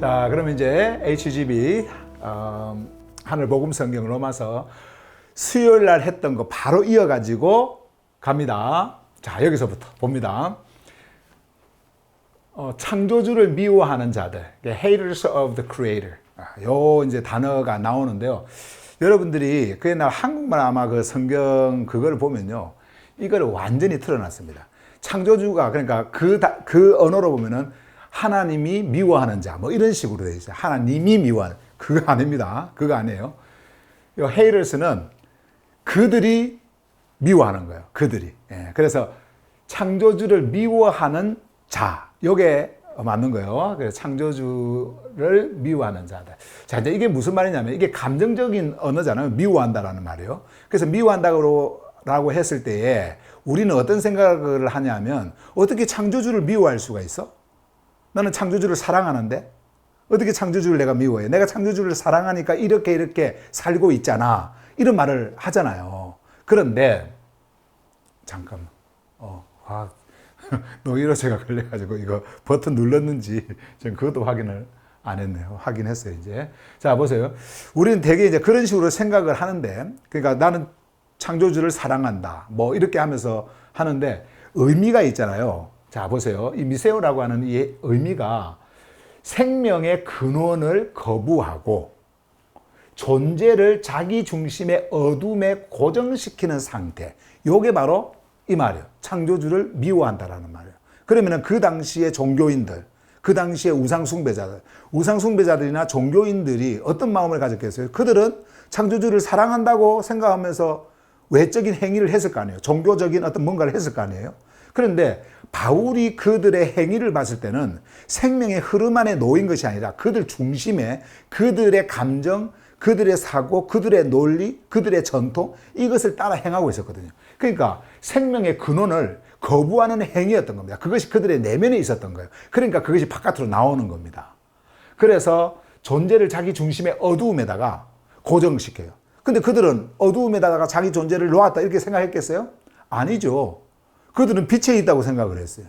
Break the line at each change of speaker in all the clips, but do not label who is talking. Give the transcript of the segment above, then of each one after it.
자, 그러면 이제 HGB 하늘복음 성경 로마서 수요일 날 했던 거 바로 이어가지고 갑니다. 자, 여기서부터 봅니다. 창조주를 미워하는 자들, haters of the creator. 요 이제 단어가 나오는데요. 여러분들이 그 옛날 한국말 아마 그 성경 그걸 보면요, 이걸 완전히 틀어놨습니다. 창조주가 그러니까 그 언어로 보면은 하나님이 미워하는 자, 뭐 이런 식으로 되어 있어요. 하나님이 미워하는, 그거 아닙니다. 그거 아니에요. 이 haters는 그들이 미워하는 거예요. 그들이. 예, 그래서 창조주를 미워하는 자, 요게 맞는 거예요. 그래서 창조주를 미워하는 자들. 자, 이제 이게 무슨 말이냐면 이게 감정적인 언어잖아요. 미워한다라는 말이에요. 그래서 미워한다고 했을 때에 우리는 어떤 생각을 하냐면 어떻게 창조주를 미워할 수가 있어? 나는 창조주를 사랑하는데 어떻게 창조주를 내가 미워해? 내가 창조주를 사랑하니까 이렇게 살고 있잖아. 이런 말을 하잖아요. 그런데 잠깐만. 노이로제가 걸려가지고 이거 버튼 눌렀는지 지금 그것도 확인을 안 했네요. 확인했어요, 이제. 자, 보세요. 우리는 되게 이제 그런 식으로 생각을 하는데, 그러니까 나는 창조주를 사랑한다. 뭐 이렇게 하면서 하는데 의미가 있잖아요. 자, 보세요. 이 미세오라고 하는 이 의미가 생명의 근원을 거부하고 존재를 자기 중심의 어둠에 고정시키는 상태. 요게 바로 이 말이에요. 창조주를 미워한다라는 말이에요. 그러면은 그 당시의 종교인들, 그 당시의 우상숭배자들이나 종교인들이 어떤 마음을 가졌겠어요? 그들은 창조주를 사랑한다고 생각하면서 외적인 행위를 했을 거 아니에요. 종교적인 어떤 뭔가를 했을 거 아니에요. 그런데 바울이 그들의 행위를 봤을 때는 생명의 흐름 안에 놓인 것이 아니라 그들 중심에 그들의 감정, 그들의 사고, 그들의 논리, 그들의 전통, 이것을 따라 행하고 있었거든요. 그러니까 생명의 근원을 거부하는 행위였던 겁니다. 그것이 그들의 내면에 있었던 거예요. 그러니까 그것이 바깥으로 나오는 겁니다. 그래서 존재를 자기 중심의 어두움에다가 고정시켜요. 근데 그들은 어두움에다가 자기 존재를 놓았다 이렇게 생각했겠어요? 아니죠. 그들은 빛에 있다고 생각을 했어요.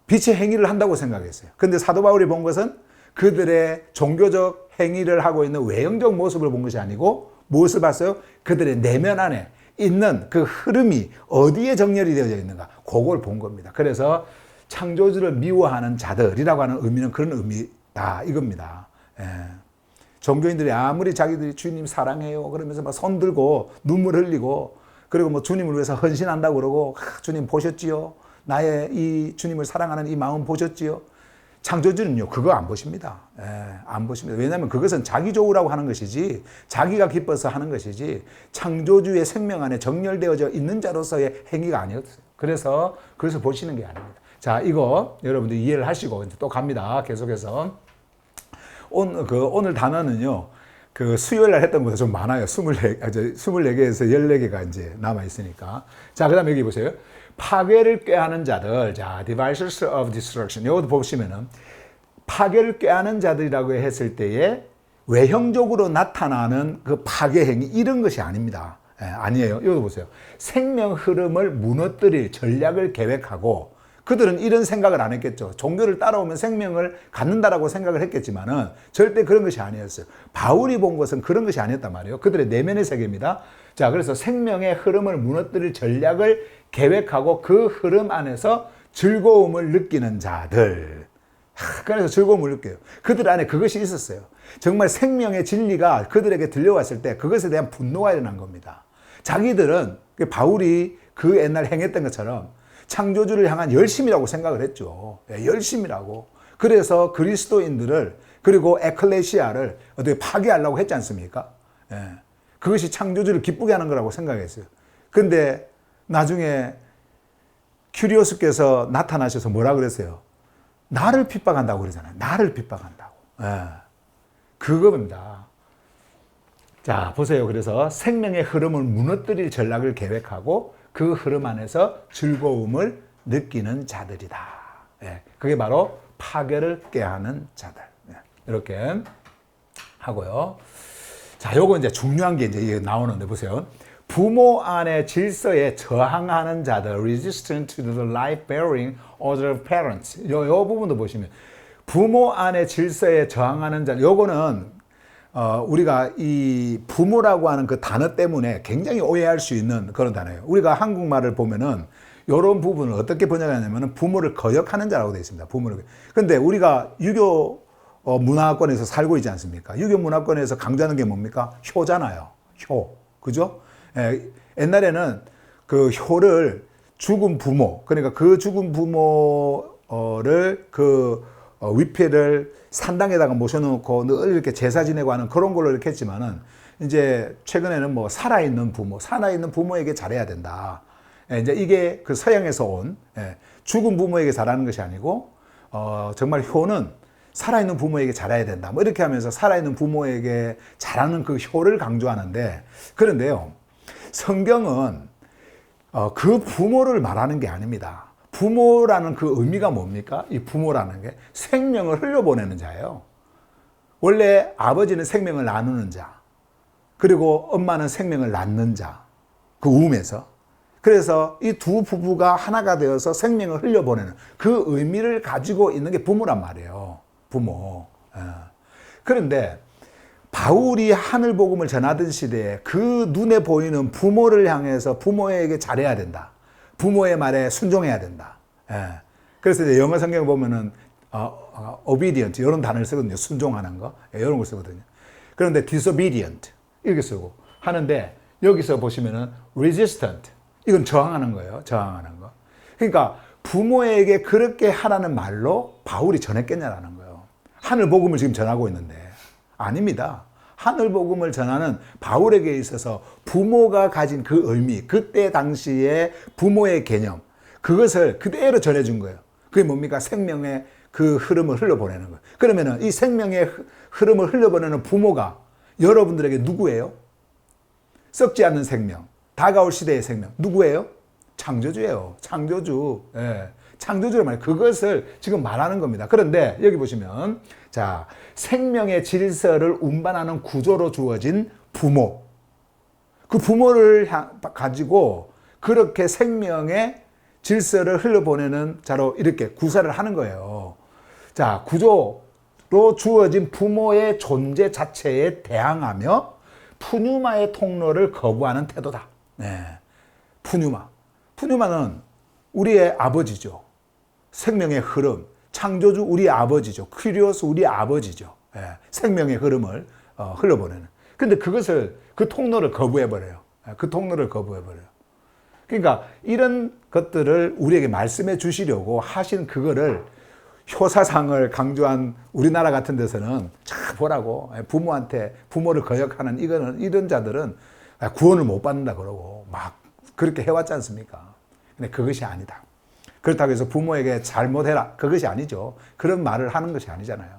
빛의 행위를 한다고 생각했어요. 근데 사도 바울이 본 것은 그들의 종교적 행위를 하고 있는 외형적 모습을 본 것이 아니고 무엇을 봤어요? 그들의 내면 안에 있는 그 흐름이 어디에 정렬이 되어져 있는가, 그걸 본 겁니다. 그래서 창조주를 미워하는 자들이라고 하는 의미는 그런 의미다 이겁니다. 예. 종교인들이 아무리 자기들이 주님 사랑해요 그러면서 막 손 들고 눈물 흘리고 그리고 뭐 주님을 위해서 헌신한다고 그러고 주님 보셨지요? 나의 이 주님을 사랑하는 이 마음 보셨지요? 창조주는요 그거 안 보십니다. 예, 안 보십니다. 왜냐하면 그것은 자기 좋으라고 하는 것이지 자기가 기뻐서 하는 것이지 창조주의 생명 안에 정렬되어져 있는 자로서의 행위가 아니었어요. 그래서 보시는 게 아닙니다. 자, 이거 여러분들 이해를 하시고 이제 또 갑니다. 계속해서 오늘 단어는요. 그 수요일 날 했던 것보다 좀 많아요. 24개에서 14개가 이제 남아있으니까. 자, 그 다음에 여기 보세요. 파괴를 꾀하는 자들. 자, devisers of destruction. 이것도 보시면은 파괴를 꾀하는 자들이라고 했을 때에 외형적으로 나타나는 그 파괴 행위, 이런 것이 아닙니다. 예, 아니에요. 이것도 보세요. 생명 흐름을 무너뜨릴 전략을 계획하고 그들은 이런 생각을 안 했겠죠. 종교를 따라오면 생명을 갖는다라고 생각을 했겠지만은 절대 그런 것이 아니었어요. 바울이 본 것은 그런 것이 아니었단 말이에요. 그들의 내면의 세계입니다. 자, 그래서 생명의 흐름을 무너뜨릴 전략을 계획하고 그 흐름 안에서 즐거움을 느끼는 자들. 그래서 즐거움을 느껴요. 그들 안에 그것이 있었어요. 정말 생명의 진리가 그들에게 들려왔을 때 그것에 대한 분노가 일어난 겁니다. 자기들은 바울이 그 옛날 행했던 것처럼 창조주를 향한 열심이라고 생각을 했죠. 열심이라고. 그래서 그리스도인들을 그리고 에클레시아를 어떻게 파괴하려고 했지 않습니까? 그것이 창조주를 기쁘게 하는 거라고 생각했어요. 근데 나중에 큐리오스께서 나타나셔서 뭐라 그랬어요? 나를 핍박한다고 그러잖아요. 나를 핍박한다고. 그겁니다. 자, 보세요. 그래서 생명의 흐름을 무너뜨릴 전략을 계획하고 그 흐름 안에서 즐거움을 느끼는 자들이다. 그게 바로 파괴를 꾀하는 자들. 이렇게 하고요. 자, 요거 이제 중요한 게 이제 나오는데 보세요. 부모 안의 질서에 저항하는 자들, resistant to the life-bearing order of parents. 요 부분도 보시면 부모 안의 질서에 저항하는 자. 요거는 우리가 이 부모라고 하는 그 단어 때문에 굉장히 오해할 수 있는 그런 단어예요. 우리가 한국말을 보면은 이런 부분을 어떻게 번역하냐면은 부모를 거역하는 자라고 되어 있습니다. 부모를. 근데 우리가 유교 문화권에서 살고 있지 않습니까? 유교 문화권에서 강조하는 게 뭡니까? 효잖아요. 효. 그죠? 예, 옛날에는 그 효를 죽은 부모, 그러니까 그 죽은 부모를 위패를 산당에다가 모셔놓고 늘 이렇게 제사 지내고 하는 그런 걸로 이렇게 했지만은 이제 최근에는 뭐 살아있는 부모에게 잘해야 된다. 예, 이제 이게 그 서양에서 온 죽은 부모에게 잘하는 것이 아니고 정말 효는 살아있는 부모에게 잘해야 된다. 뭐 이렇게 하면서 살아있는 부모에게 잘하는 그 효를 강조하는데 그런데요. 성경은 그 부모를 말하는 게 아닙니다. 부모라는 그 의미가 뭡니까? 이 부모라는 게 생명을 흘려보내는 자예요. 원래 아버지는 생명을 나누는 자, 그리고 엄마는 생명을 낳는 자, 그 우음에서. 그래서 이 두 부부가 하나가 되어서 생명을 흘려보내는 그 의미를 가지고 있는 게 부모란 말이에요. 부모. 그런데 바울이 하늘 복음을 전하던 시대에 그 눈에 보이는 부모를 향해서 부모에게 잘해야 된다. 부모의 말에 순종해야 된다. 그래서 이제 영어 성경 보면은 obedient 이런 단어를 쓰거든요. 순종하는 거 이런 걸 쓰거든요. 그런데 disobedient 이렇게 쓰고 하는데 여기서 보시면은 resistant 이건 저항하는 거예요. 저항하는 거. 그러니까 부모에게 그렇게 하라는 말로 바울이 전했겠냐라는 거예요. 하늘 복음을 지금 전하고 있는데 아닙니다. 하늘 복음을 전하는 바울에게 있어서 부모가 가진 그 의미, 그때 당시에 부모의 개념, 그것을 그대로 전해준 거예요. 그게 뭡니까? 생명의 그 흐름을 흘려보내는 거예요. 그러면은 이 생명의 흐름을 흘려보내는 부모가 여러분들에게 누구예요? 썩지 않는 생명, 다가올 시대의 생명. 누구예요? 창조주예요. 창조주. 예. 창조주란 말이에요. 그것을 지금 말하는 겁니다. 그런데 여기 보시면 자, 생명의 질서를 운반하는 구조로 주어진 부모. 그 부모를 가지고 그렇게 생명의 질서를 흘려보내는 자로 이렇게 구사를 하는 거예요. 자, 구조로 주어진 부모의 존재 자체에 대항하며 푸뉴마의 통로를 거부하는 태도다. 네. 푸뉴마. 푸뉴마는 우리의 아버지죠. 생명의 흐름. 창조주 우리의 아버지죠. 퀴리오스 우리의 아버지죠. 예. 생명의 흐름을 흘려보내는. 근데 그것을, 그 통로를 거부해버려요. 그 통로를 거부해버려요. 그러니까 이런 것들을 우리에게 말씀해 주시려고 하신 그거를 효사상을 강조한 우리나라 같은 데서는 자 보라고 부모한테 부모를 거역하는 이런 자들은 구원을 못 받는다 그러고 막 그렇게 해왔지 않습니까? 근데 그것이 아니다. 그렇다고 해서 부모에게 잘못해라. 그것이 아니죠. 그런 말을 하는 것이 아니잖아요.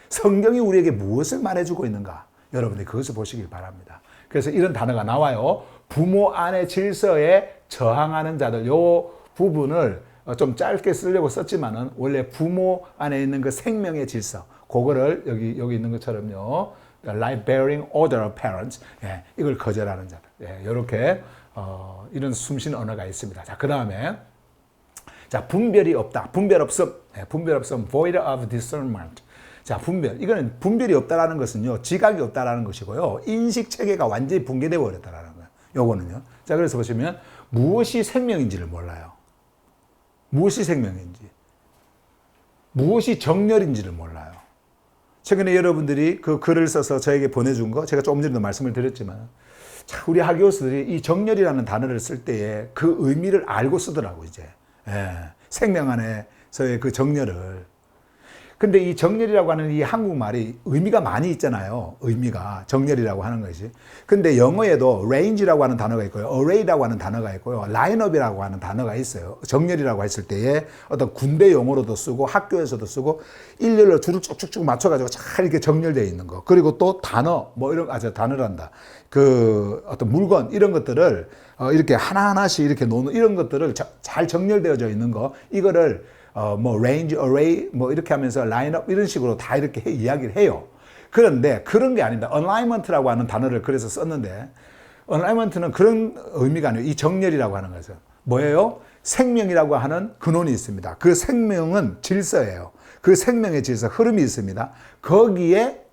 성경이 우리에게 무엇을 말해주고 있는가? 여러분들이 그것을 보시길 바랍니다. 그래서 이런 단어가 나와요. 부모 안의 질서에 저항하는 자들. 요 부분을 좀 짧게 쓰려고 썼지만은 원래 부모 안에 있는 그 생명의 질서. 그거를 여기 있는 것처럼요. life bearing order of parents. 예, 이걸 거절하는 자들. 예, 이렇게 이런 숨쉬는 언어가 있습니다. 자, 그 다음에 자, 분별이 없다. 분별 없음. 네, 분별 없음. void of discernment. 자, 분별. 이거는 분별이 없다라는 것은요, 지각이 없다라는 것이고요, 인식 체계가 완전히 붕괴되어 버렸다라는 거예요. 요거는요. 자, 그래서 보시면 무엇이 생명인지를 몰라요. 무엇이 생명인지. 무엇이 정렬인지를 몰라요. 최근에 여러분들이 그 글을 써서 저에게 보내준 거, 제가 조금 전에도 말씀을 드렸지만, 자, 우리 학교에서들이 이 정렬이라는 단어를 쓸 때에 그 의미를 알고 쓰더라고, 이제. 예, 생명 안에서의 그 정렬을. 근데 이 정렬이라고 하는 이 한국말이 의미가 많이 있잖아요. 의미가 정렬이라고 하는 것이. 근데 영어에도 range라고 하는 단어가 있고요, array라고 하는 단어가 있고요, lineup이라고 하는 단어가 있어요. 정렬이라고 했을 때에 어떤 군대 용어로도 쓰고 학교에서도 쓰고 일렬로 줄을 쭉쭉쭉 맞춰가지고 잘 이렇게 정렬되어 있는 거. 그리고 또 단어 뭐 이런 단어란다. 그 어떤 물건 이런 것들을 이렇게 하나하나씩 이렇게 놓는 이런 것들을 잘 정렬되어져 있는 거. 이거를 뭐 range, array 뭐 이렇게 하면서 lineup 이런 식으로 다 이렇게 이야기를 해요. 그런데 그런 게 아닙니다. alignment라고 하는 단어를 그래서 썼는데 얼라이먼트는 그런 의미가 아니에요. 이 정렬이라고 하는 것은 뭐예요? 생명이라고 하는 근원이 있습니다. 그 생명은 질서예요. 그 생명의 질서, 흐름이 있습니다. 거기에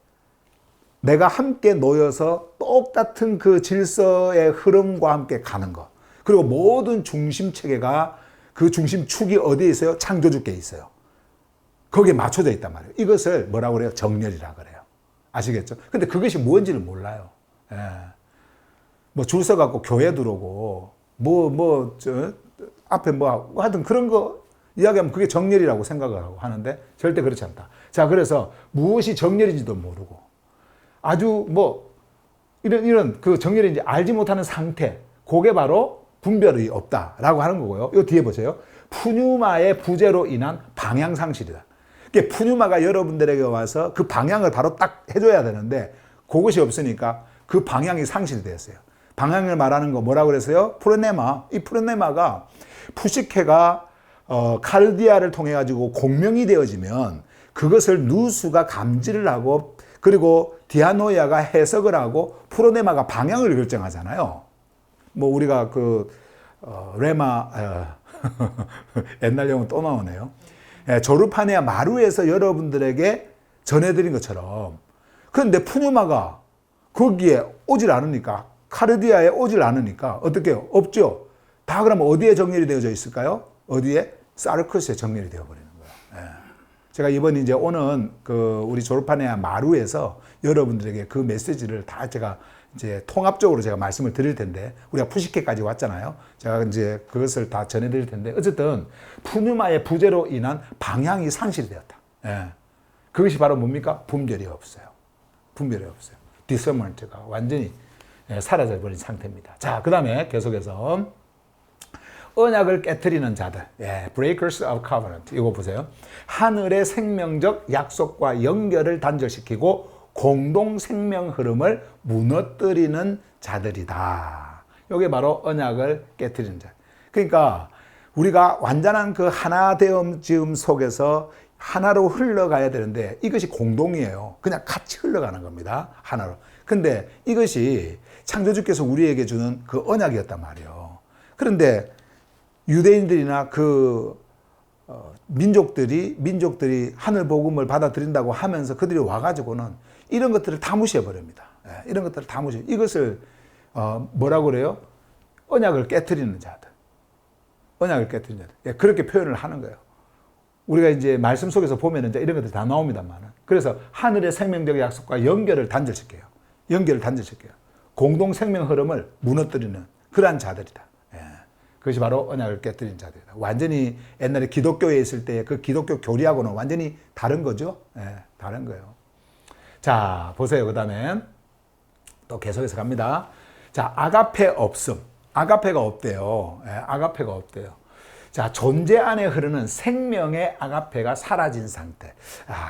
내가 함께 놓여서 똑같은 그 질서의 흐름과 함께 가는 것. 그리고 모든 중심 체계가 그 중심축이 어디에 있어요? 창조주께 있어요. 거기에 맞춰져 있단 말이에요. 이것을 뭐라고 그래요? 정렬이라고 그래요. 아시겠죠? 근데 그것이 뭔지를 몰라요. 예. 뭐 줄 서갖고 교회 들어오고, 앞에 하여튼 그런 거 이야기하면 그게 정렬이라고 생각을 하고 하는데 절대 그렇지 않다. 자, 그래서 무엇이 정렬인지도 모르고 아주 이런 그 정렬인지 알지 못하는 상태, 그게 바로 분별이 없다라고 하는 거고요. 이 뒤에 보세요. 푸뉴마의 부재로 인한 방향 상실이다. 그러니까 푸뉴마가 여러분들에게 와서 그 방향을 바로 딱 해줘야 되는데 그것이 없으니까 그 방향이 상실되었어요. 방향을 말하는 거 뭐라고 그랬어요? 프로네마. 이 프로네마가 푸시케가 칼디아를 통해 가지고 공명이 되어지면 그것을 누수가 감지를 하고 그리고 디아노이아가 해석을 하고 프로네마가 방향을 결정하잖아요. 뭐 우리가 레마 옛날 영어 또 나오네요. 조르파네아 마루에서 여러분들에게 전해드린 것처럼 그런데 푸뉴마가 거기에 오질 않으니까 카르디아에 오질 않으니까 어떻게 해요? 없죠. 다 그러면 어디에 정렬이 되어져 있을까요? 어디에? 사르크스에 정렬이 되어버리는 거예요. 제가 이번 이제 오는 우리 조르파네아 마루에서 여러분들에게 그 메시지를 다 제가 이제 통합적으로 제가 말씀을 드릴 텐데 우리가 푸시케까지 왔잖아요. 제가 이제 그것을 다 전해드릴 텐데 어쨌든 푸뉴마의 부재로 인한 방향이 상실이 되었다. 그것이 바로 뭡니까? 분별이 없어요. 분별이 없어요. 디서먼트가 완전히 사라져버린 상태입니다. 자, 그 다음에 계속해서 언약을 깨트리는 자들, breakers of covenant. 이거 보세요. 하늘의 생명적 약속과 연결을 단절시키고 공동 생명 흐름을 무너뜨리는 자들이다. 이게 바로 언약을 깨트리는 자. 그러니까 우리가 완전한 그 하나 되음 속에서 하나로 흘러가야 되는데 이것이 공동이에요. 그냥 같이 흘러가는 겁니다. 하나로. 근데 이것이 창조주께서 우리에게 주는 그 언약이었단 말이에요. 그런데 유대인들이나 민족들이 하늘 복음을 받아들인다고 하면서 그들이 와가지고는 이런 것들을 다 무시해버립니다. 이런 것들을 다 무시해. 이것을 뭐라고 그래요? 언약을 깨트리는 자들. 언약을 깨트리는 자들. 그렇게 표현을 하는 거예요. 우리가 이제 말씀 속에서 보면 이제 이런 것들이 다 나옵니다만. 그래서 하늘의 생명적 약속과 연결을 단절시켜요. 연결을 단절시켜요. 공동 생명 흐름을 무너뜨리는 그러한 자들이다. 그것이 바로 언약을 깨뜨린 자들이다. 완전히 옛날에 기독교에 있을 때 그 기독교 교리하고는 완전히 다른 거죠. 다른 거예요. 자, 보세요. 그 다음에 또 계속해서 갑니다. 자, 아가페 없음. 아가페가 없대요. 아가페가 없대요. 자, 존재 안에 흐르는 생명의 아가페가 사라진 상태.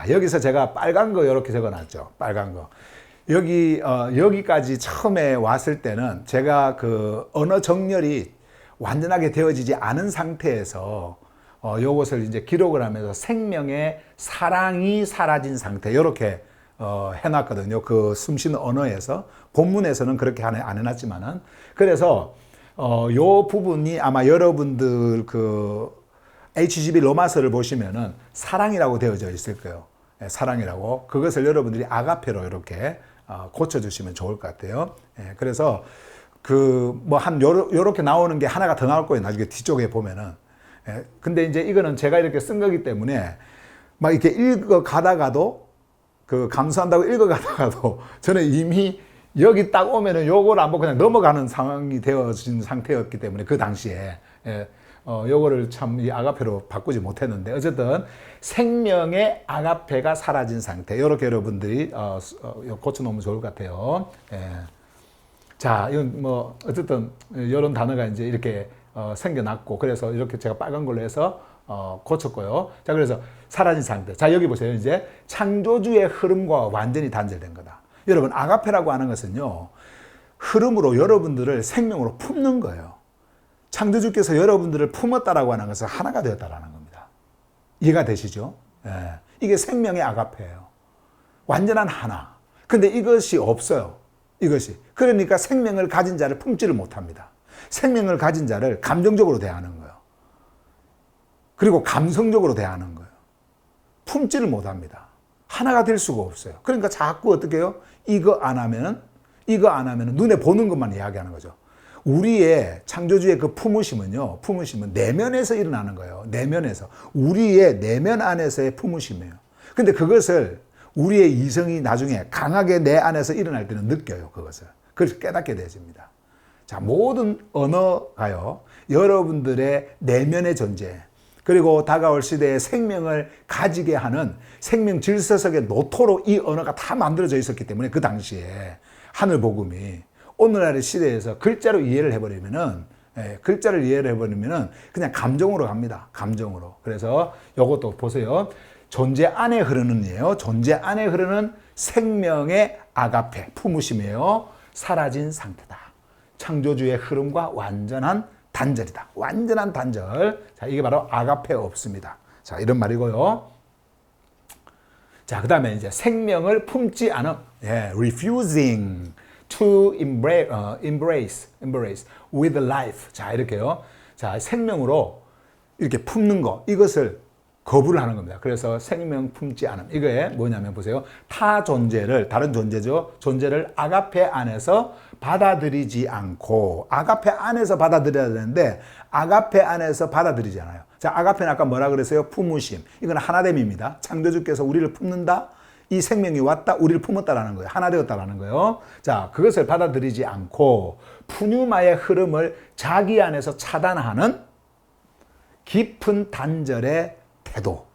여기서 제가 빨간 거 이렇게 적어놨죠. 빨간 거. 여기까지 처음에 왔을 때는 제가 그 언어 정렬이 완전하게 되어지지 않은 상태에서 요것을 이제 기록을 하면서 생명의 사랑이 사라진 상태 이렇게 해놨거든요. 그 숨쉬는 언어에서 본문에서는 그렇게 안 해놨지만은 그래서 요 부분이 아마 여러분들 그 HGB 로마서를 보시면은 사랑이라고 되어져 있을 거예요. 사랑이라고 그것을 여러분들이 아가페로 이렇게 고쳐주시면 좋을 것 같아요. 그래서 요렇게 나오는 게 하나가 더 나올 거예요. 나중에 뒤쪽에 보면은. 근데 이제 이거는 제가 이렇게 쓴 거기 때문에 막 이렇게 읽어가다가도 감수한다고 읽어가다가도 저는 이미 여기 딱 오면은 요걸 안 보고 그냥 넘어가는 상황이 되어진 상태였기 때문에 그 당시에. 요거를 참 이 아가페로 바꾸지 못했는데 어쨌든 생명의 아가페가 사라진 상태. 요렇게 여러분들이 고쳐놓으면 좋을 것 같아요. 자, 이건 어쨌든, 이런 단어가 이제 이렇게, 생겨났고, 그래서 이렇게 제가 빨간 걸로 해서, 고쳤고요. 자, 그래서 사라진 상태. 자, 여기 보세요. 이제 창조주의 흐름과 완전히 단절된 거다. 여러분, 아가페라고 하는 것은요, 흐름으로 여러분들을 생명으로 품는 거예요. 창조주께서 여러분들을 품었다라고 하는 것은 하나가 되었다라는 겁니다. 이해가 되시죠? 이게 생명의 아가페예요. 완전한 하나. 근데 이것이 없어요. 이것이. 그러니까 생명을 가진 자를 품지를 못합니다. 생명을 가진 자를 감정적으로 대하는 거예요. 그리고 감성적으로 대하는 거예요. 품지를 못합니다. 하나가 될 수가 없어요. 그러니까 자꾸 어떻게 해요? 이거 안 하면은 눈에 보는 것만 이야기하는 거죠. 우리의 창조주의 그 품으심은요, 품으심은 내면에서 일어나는 거예요. 내면에서. 우리의 내면 안에서의 품으심이에요. 근데 그것을 우리의 이성이 나중에 강하게 내 안에서 일어날 때는 느껴요, 그것을. 그래서 깨닫게 되집니다. 자, 모든 언어가요, 여러분들의 내면의 존재, 그리고 다가올 시대에 생명을 가지게 하는 생명 질서석의 노토로 이 언어가 다 만들어져 있었기 때문에 그 당시에 하늘 복음이 오늘날의 시대에서 글자로 이해를 해버리면은, 글자를 이해를 해버리면은 그냥 감정으로 갑니다. 감정으로. 그래서 이것도 보세요. 존재 안에 흐르는 이에요. 존재 안에 흐르는 생명의 아가페, 품으심이에요. 사라진 상태다. 창조주의 흐름과 완전한 단절이다. 완전한 단절. 자, 이게 바로 아가페 없습니다. 자, 이런 말이고요. 자, 그 다음에 이제 생명을 품지 않음. refusing to embrace with life. 자, 이렇게요. 자, 생명으로 이렇게 품는 거, 이것을 거부를 하는 겁니다. 그래서 생명 품지 않음. 이게 뭐냐면 보세요. 타 존재를, 다른 존재죠. 존재를 아가페 안에서 받아들이지 않고, 아가페 안에서 받아들여야 되는데, 아가페 안에서 받아들이지 않아요. 자, 아가페는 아까 뭐라 그랬어요? 품으심. 이건 하나됨입니다. 창조주께서 우리를 품는다. 이 생명이 왔다, 우리를 품었다라는 거예요. 하나 되었다라는 거예요. 자, 그것을 받아들이지 않고, 푸뉴마의 흐름을 자기 안에서 차단하는 깊은 단절의 태도.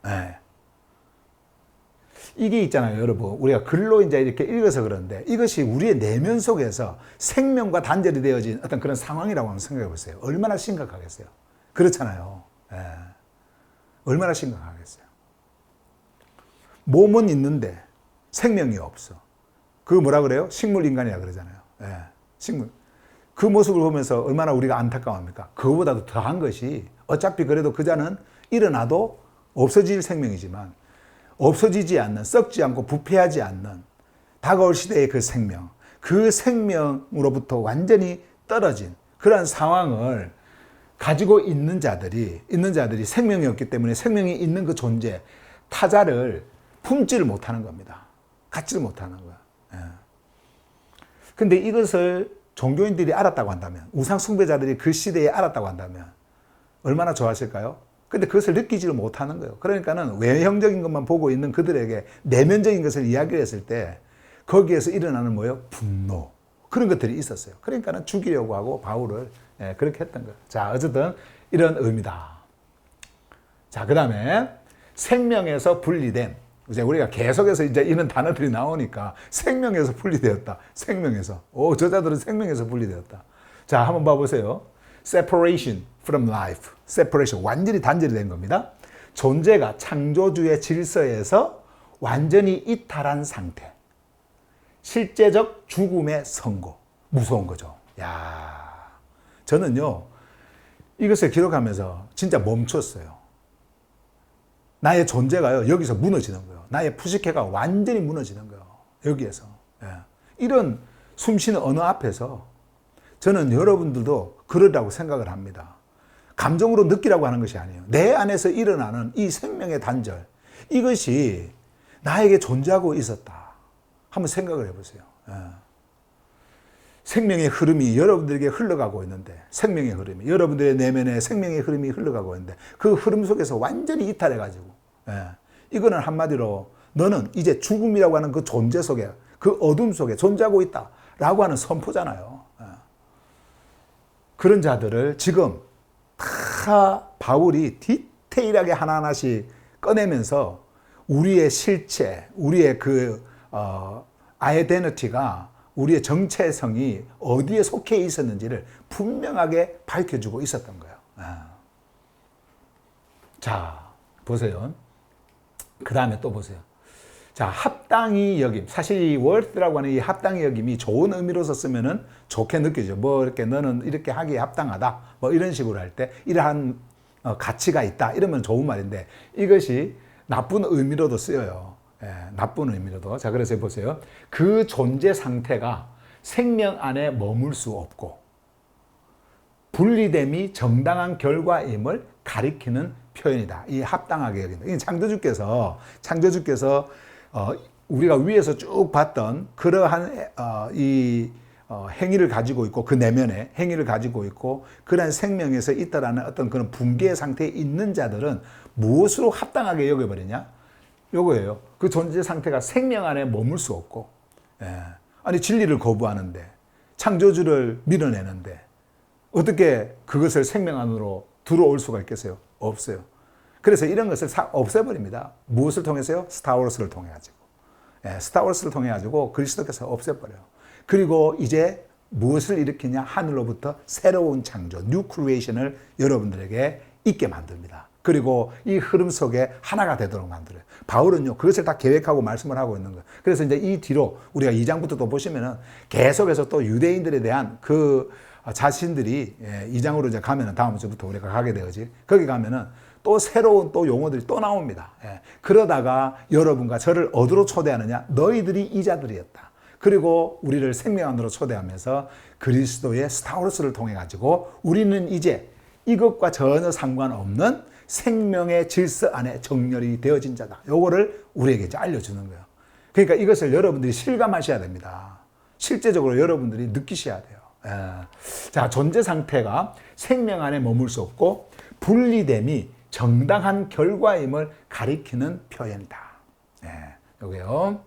네. 이게 있잖아요, 여러분. 우리가 글로 이제 이렇게 읽어서 그런데 이것이 우리의 내면 속에서 생명과 단절이 되어진 어떤 그런 상황이라고 한번 생각해 보세요. 얼마나 심각하겠어요. 그렇잖아요. 네. 얼마나 심각하겠어요. 몸은 있는데 생명이 없어. 그거 뭐라 그래요? 식물인간이라 그러잖아요. 네. 식물. 그 모습을 보면서 얼마나 우리가 안타까워합니까? 그거보다도 더한 것이 어차피 그래도 그자는 일어나도 없어질 생명이지만 없어지지 않는, 썩지 않고 부패하지 않는 다가올 시대의 그 생명, 그 생명으로부터 완전히 떨어진 그런 상황을 가지고 있는 자들이 생명이 없기 때문에 생명이 있는 그 존재, 타자를 품지를 못하는 겁니다. 갖지를 못하는 거야. 예. 근데 이것을 종교인들이 알았다고 한다면, 우상 숭배자들이 그 시대에 알았다고 한다면 얼마나 좋아하실까요? 근데 그것을 느끼지를 못하는 거예요. 그러니까는 외형적인 것만 보고 있는 그들에게 내면적인 것을 이야기를 했을 때 거기에서 일어나는 뭐예요? 분노. 그런 것들이 있었어요. 그러니까는 죽이려고 하고 바울을 그렇게 했던 거예요. 자, 어쨌든 이런 의미다. 자, 그 다음에 생명에서 분리된, 이제 우리가 계속해서 이제 이런 단어들이 나오니까 생명에서 분리되었다. 생명에서. 저자들은 생명에서 분리되었다. 자, 한번 봐보세요. separation from life. separation. 완전히 단절이 된 겁니다. 존재가 창조주의 질서에서 완전히 이탈한 상태. 실제적 죽음의 선고. 무서운 거죠. 야, 저는요, 이것을 기록하면서 진짜 멈췄어요. 나의 존재가요, 여기서 무너지는 거예요. 나의 푸시케가 완전히 무너지는 거예요. 여기에서. 예. 이런 숨쉬는 언어 앞에서 저는 여러분들도 그러라고 생각을 합니다. 감정으로 느끼라고 하는 것이 아니에요. 내 안에서 일어나는 이 생명의 단절, 이것이 나에게 존재하고 있었다. 한번 생각을 해보세요. 예. 생명의 흐름이 여러분들에게 흘러가고 있는데, 생명의 흐름이, 여러분들의 내면에 생명의 흐름이 흘러가고 있는데, 그 흐름 속에서 완전히 이탈해가지고, 이거는 한마디로 너는 이제 죽음이라고 하는 그 존재 속에, 그 어둠 속에 존재하고 있다. 라고 하는 선포잖아요. 그런 자들을 지금 다 바울이 디테일하게 하나하나씩 꺼내면서 우리의 실체, 우리의 그, 아이덴티티가, 우리의 정체성이 어디에 속해 있었는지를 분명하게 밝혀주고 있었던 거예요. 자, 보세요. 그 다음에 또 보세요. 자, 합당히 여김. 사실 이 worth라고 하는 이 합당히 여김이 좋은 의미로서 쓰면은 좋게 느껴져. 뭐 이렇게 너는 이렇게 하기에 합당하다. 뭐 이런 식으로 할 때 이러한 가치가 있다. 이러면 좋은 말인데 이것이 나쁜 의미로도 쓰여요. 나쁜 의미로도. 자, 그래서 보세요. 그 존재 상태가 생명 안에 머물 수 없고 분리됨이 정당한 결과임을 가리키는 표현이다. 이 합당하게 여긴다. 이 창조주께서 우리가 위에서 쭉 봤던 그러한 행위를 가지고 있고 그 내면에 행위를 가지고 있고 그러한 생명에서 있다라는 어떤 그런 붕괴 상태에 있는 자들은 무엇으로 합당하게 여겨버리냐? 요거예요. 그 존재 상태가 생명 안에 머물 수 없고, 아니 진리를 거부하는데 창조주를 밀어내는데 어떻게 그것을 생명 안으로 들어올 수가 있겠어요? 없어요. 그래서 이런 것을 없애버립니다. 무엇을 통해서요? 스타워스를 통해 가지고. 스타워스를 통해 가지고 그리스도께서 없애버려요. 그리고 이제 무엇을 일으키냐? 하늘로부터 새로운 창조, 뉴 크리에이션을 여러분들에게 있게 만듭니다. 그리고 이 흐름 속에 하나가 되도록 만들어요. 바울은요, 그것을 다 계획하고 말씀을 하고 있는 거예요. 그래서 이제 이 뒤로 우리가 2장부터 또 보시면은 계속해서 또 유대인들에 대한 그 자신들이 2장으로 이제 가면은 다음 주부터 우리가 가게 되어지. 거기 가면은 또 새로운 또 용어들이 또 나옵니다. 그러다가 여러분과 저를 어디로 초대하느냐? 너희들이 이 자들이었다. 그리고 우리를 생명 안으로 초대하면서 그리스도의 스타우루스를 통해 가지고 우리는 이제 이것과 전혀 상관없는 생명의 질서 안에 정렬이 되어진 자다. 요거를 우리에게 이제 알려주는 거예요. 그러니까 이것을 여러분들이 실감하셔야 됩니다. 실제적으로 여러분들이 느끼셔야 돼요. 자, 존재 상태가 생명 안에 머물 수 없고 분리됨이 정당한 결과임을 가리키는 표현이다. 요게요.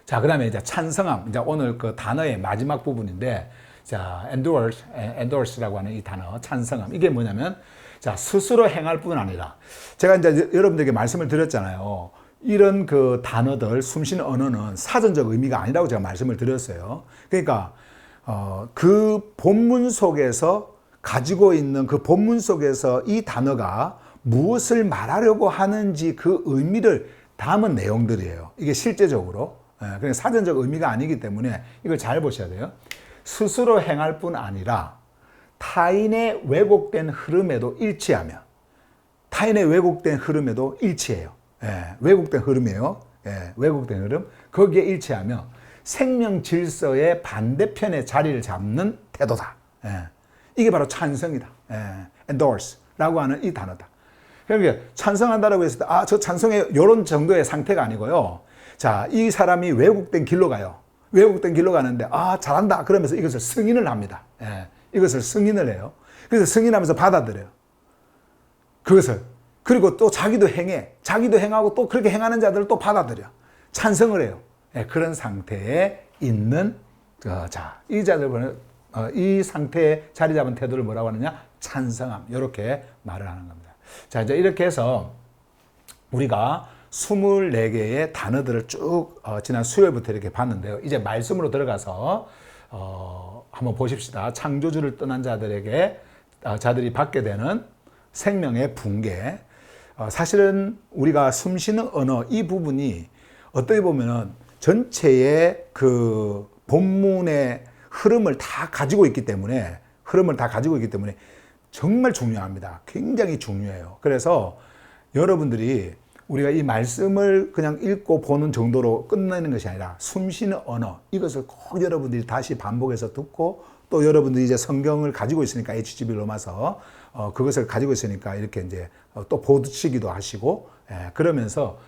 자, 그 다음에 이제 찬성함. 이제 오늘 그 단어의 마지막 부분인데, 자, endors라고 하는 이 단어, 찬성함. 이게 뭐냐면, 자, 스스로 행할 뿐 아니라, 제가 이제 여러분들에게 말씀을 드렸잖아요. 이런 그 단어들, 숨쉬는 언어는 사전적 의미가 아니라고 제가 말씀을 드렸어요. 그러니까, 그 본문 속에서 가지고 있는 그 본문 속에서 이 단어가 무엇을 말하려고 하는지 그 의미를 담은 내용들이에요. 이게 실제적으로. 그냥 사전적 의미가 아니기 때문에 이걸 잘 보셔야 돼요. 스스로 행할 뿐 아니라 타인의 왜곡된 흐름에도 일치하며, 타인의 왜곡된 흐름에도 일치해요. 왜곡된 흐름이에요. 왜곡된 흐름. 거기에 일치하며 생명 질서의 반대편에 자리를 잡는 태도다. 이게 바로 찬성이다. endorse라고 하는 이 단어다. 그러니까 찬성한다라고 했을 때, 저 찬성의 이런 정도의 상태가 아니고요. 자, 이 사람이 왜곡된 길로 가요. 왜곡된 길로 가는데, 잘한다. 그러면서 이것을 승인을 합니다. 이것을 승인을 해요. 그래서 승인하면서 받아들여요. 그것을. 그리고 또 자기도 행해. 자기도 행하고 또 그렇게 행하는 자들을 또 받아들여. 찬성을 해요. 그런 상태에 있는, 자, 이 자들, 이 상태에 자리 잡은 태도를 뭐라고 하느냐? 찬성함. 이렇게 말을 하는 겁니다. 자, 이제 이렇게 해서 우리가 24개의 단어들을 쭉 지난 수요일부터 이렇게 봤는데요. 이제 말씀으로 들어가서 한번 보십시다. 창조주를 떠난 자들이 받게 되는 생명의 붕괴. 사실은 우리가 숨쉬는 언어 이 부분이 어떻게 보면은 전체의 그 본문의 흐름을 다 가지고 있기 때문에 정말 중요합니다. 굉장히 중요해요. 그래서 여러분들이 우리가 이 말씀을 그냥 읽고 보는 정도로 끝내는 것이 아니라 숨쉬는 언어, 이것을 꼭 여러분들이 다시 반복해서 듣고, 또 여러분들이 이제 성경을 가지고 있으니까 HGB 로마서 그것을 가지고 있으니까 이렇게 이제 또 보시기도 하시고, 그러면서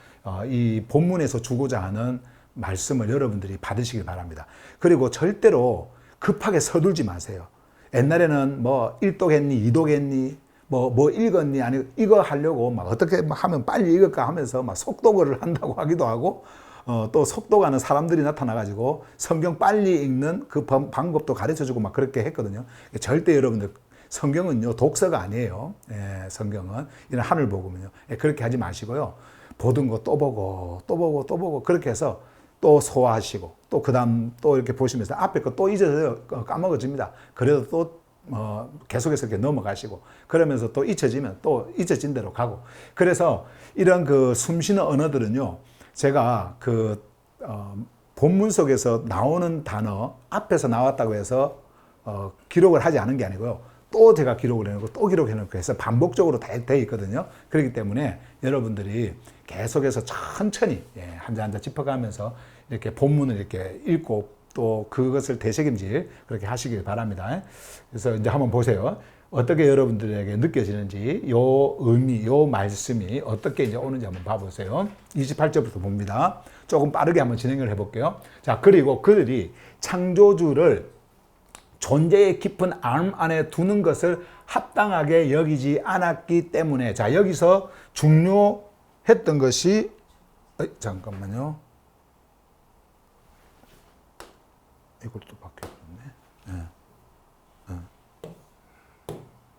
이 본문에서 주고자 하는 말씀을 여러분들이 받으시길 바랍니다. 그리고 절대로 급하게 서둘지 마세요. 옛날에는 뭐 1독했니, 2독했니, 뭐 읽었니, 아니, 이거 하려고 막 어떻게 하면 빨리 읽을까 하면서 막 속독을 한다고 하기도 하고, 또 속독하는 사람들이 나타나가지고 성경 빨리 읽는 그 방법도 가르쳐 주고 막 그렇게 했거든요. 절대 여러분들, 성경은요, 독서가 아니에요. 성경은. 이런 하늘 복음은요. 그렇게 하지 마시고요. 보던 거 또 보고, 또 보고, 또 보고, 그렇게 해서 또 소화하시고, 또 그 다음 또 이렇게 보시면서 앞에 거 또 잊어서 까먹어집니다. 그래도 또 계속해서 이렇게 넘어가시고, 그러면서 또 잊혀지면 또 잊혀진 대로 가고. 그래서 이런 그 숨쉬는 언어들은요, 제가 그 본문 속에서 나오는 단어 앞에서 나왔다고 해서 기록을 하지 않은 게 아니고요. 또 제가 기록을 해놓고 또 기록해놓고 해서 반복적으로 다 돼 있거든요. 그렇기 때문에 여러분들이 계속해서 천천히 한 자 한 자 짚어가면서 이렇게 본문을 이렇게 읽고 또 그것을 되책임질 그렇게 하시길 바랍니다. 그래서 이제 한번 보세요. 어떻게 여러분들에게 느껴지는지 요 의미, 요 말씀이 어떻게 이제 오는지 한번 봐보세요. 28절부터 봅니다. 조금 빠르게 한번 진행을 해볼게요. 자, 그리고 그들이 창조주를 존재의 깊은 알 안에 두는 것을 합당하게 여기지 않았기 때문에, 자, 여기서 중요했던 것이, 잠깐만요. 이것도 바뀌었네.